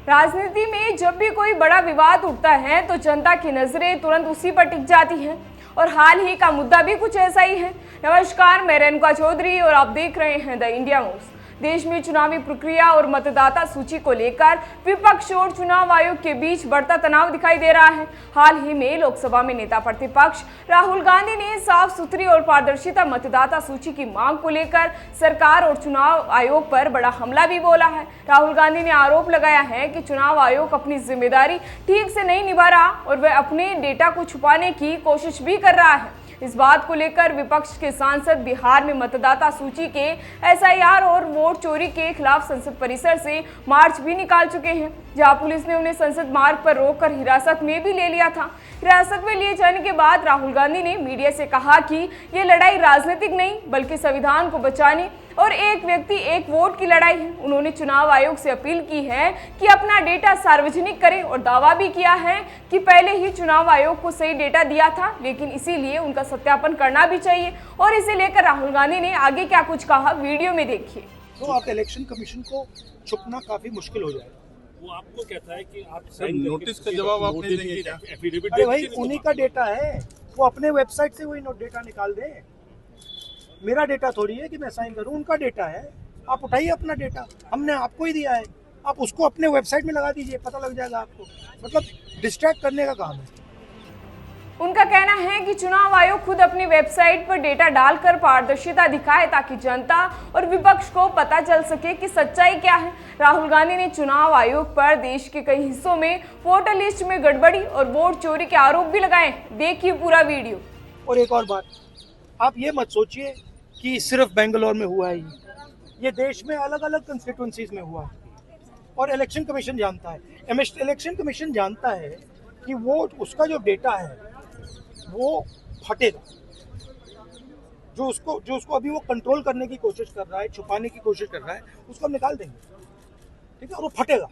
राजनीति में जब भी कोई बड़ा विवाद उठता है तो जनता की नजरें तुरंत उसी पर टिक जाती हैं और हाल ही का मुद्दा भी कुछ ऐसा ही है। नमस्कार, मैं रेणुका चौधरी और आप देख रहे हैं द इंडिया मूव्स। देश में चुनावी प्रक्रिया और मतदाता सूची को लेकर विपक्ष और चुनाव आयोग के बीच बढ़ता तनाव दिखाई दे रहा है। हाल ही में लोकसभा में नेता प्रतिपक्ष राहुल गांधी ने साफ सुथरी और पारदर्शिता मतदाता सूची की मांग को लेकर सरकार और चुनाव आयोग पर बड़ा हमला भी बोला है। राहुल गांधी ने आरोप लगाया है कि चुनाव आयोग अपनी जिम्मेदारी ठीक से नहीं निभा रहा और वह अपने डेटा को छुपाने की कोशिश भी कर रहा है। इस बात को लेकर विपक्ष के सांसद बिहार में मतदाता सूची के एसआईआर और वोट चोरी के खिलाफ संसद परिसर से मार्च भी निकाल चुके हैं, जहां पुलिस ने उन्हें संसद मार्ग पर रोककर हिरासत में भी ले लिया था। हिरासत में लिए जाने के बाद राहुल गांधी ने मीडिया से कहा कि ये लड़ाई राजनीतिक नहीं बल्कि संविधान को बचाने और एक व्यक्ति एक वोट की लड़ाई है। उन्होंने चुनाव आयोग से अपील की है कि अपना डेटा सार्वजनिक करें और दावा भी किया है कि पहले ही चुनाव आयोग को सही डेटा दिया था, लेकिन इसीलिए उनका सत्यापन करना भी चाहिए। और इसे लेकर राहुल गांधी ने आगे क्या कुछ कहा, वीडियो में देखिए। तो आप इलेक्शन कमीशन को छुपना काफी मुश्किल हो जाएगा। वो आपको कहता है कि आप नोटिस का जवाब आप नहीं देंगे क्या? अरे भाई, उन्हीं का डेटा है, वो अपने वेबसाइट से वही डेटा निकाल दे। मेरा डेटा थोड़ी है कि मैं साइन करूं, उनका डेटा है। आप उठाइए अपना डेटा, हमने आपको ही दिया है, आप उसको अपने वेबसाइट में लगा दीजिए, पता लग जाएगा आपको। मतलब डिस्ट्रैक्ट करने का काम है। उनका कहना है कि चुनाव आयोग खुद अपनी वेबसाइट पर डेटा डालकर पारदर्शिता दिखाए ताकि जनता और विपक्ष को पता चल सके कि सच्चाई क्या है। राहुल गांधी ने चुनाव आयोग पर देश के कई हिस्सों में वोटर लिस्ट में गड़बड़ी और वोट चोरी के आरोप भी लगाए। देखिए पूरा वीडियो। और एक और बात, आप ये मत सोचिए कि सिर्फ बेंगलोर में हुआ है, ये देश में अलग अलग कंस्टिट्यूंसीज में हुआ है और इलेक्शन कमीशन जानता है। इलेक्शन कमीशन जानता है कि वो उसका जो डेटा है वो फटेगा, जो उसको अभी वो कंट्रोल करने की कोशिश कर रहा है, छुपाने की कोशिश कर रहा है, उसको हम निकाल देंगे, ठीक है, और वो फटेगा,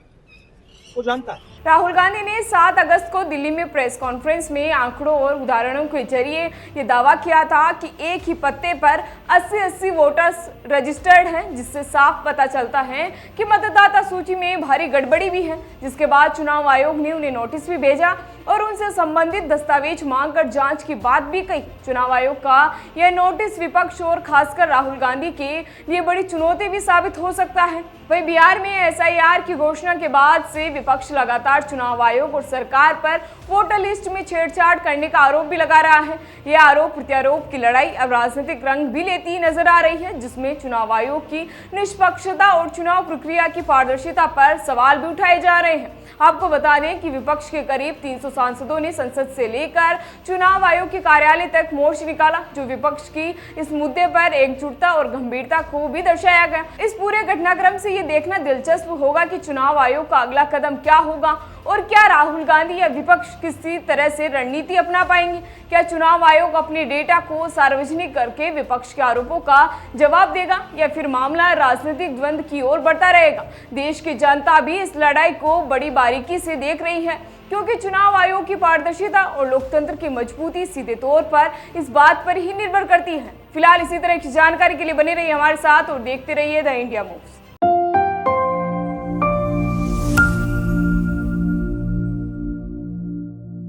वो जानता है। राहुल गांधी ने 7 अगस्त को दिल्ली में प्रेस कॉन्फ्रेंस में आंकड़ों और उदाहरणों के जरिए ये दावा किया था कि एक ही पत्ते पर 80 वोटर्स रजिस्टर्ड हैं, जिससे साफ पता चलता है कि मतदाता सूची में भारी गड़बड़ी भी है। जिसके बाद चुनाव आयोग ने उन्हें नोटिस भी भेजा और उनसे संबंधित दस्तावेज मांगकर जांच की बात भी कही। चुनाव आयोग का यह नोटिस विपक्ष और खासकर राहुल गांधी के लिए बड़ी चुनौती भी साबित हो सकता है। वहीं बिहार में एसआईआर की घोषणा के बाद से विपक्ष लगातार चुनाव आयोग और सरकार पर वोटर लिस्ट में छेड़छाड़ करने का आरोप भी लगा रहा है। यह आरोप प्रत्यारोप की लड़ाई अब राजनीतिक रंग भी लेती नजर आ रही है, जिसमें चुनाव आयोग की निष्पक्षता और चुनाव प्रक्रिया की पारदर्शिता पर सवाल भी उठाए जा रहे हैं। आपको बता दें कि विपक्ष के करीब 300 सांसदों ने संसद से लेकर चुनाव आयोग के कार्यालय तक मोर्चा निकाला, जो विपक्ष की इस मुद्दे पर एकजुटता और गंभीरता को भी दर्शाया गया। इस पूरे घटनाक्रम से ये देखना दिलचस्प होगा कि चुनाव आयोग का अगला कदम क्या होगा और क्या राहुल गांधी या विपक्ष किसी तरह से रणनीति अपना पाएंगे। क्या चुनाव आयोग अपने डेटा को सार्वजनिक करके विपक्ष के आरोपों का जवाब देगा या फिर मामला राजनीतिक द्वंद्व की ओर बढ़ता रहेगा। देश की जनता भी इस लड़ाई को बड़ी बारीकी से देख रही है, क्योंकि चुनाव आयोग की पारदर्शिता और लोकतंत्र की मजबूती सीधे तौर पर इस बात पर ही निर्भर करती है। फिलहाल इसी तरह की जानकारी के लिए बने रहिए हमारे साथ और देखते रहिए द इंडिया मूव्स।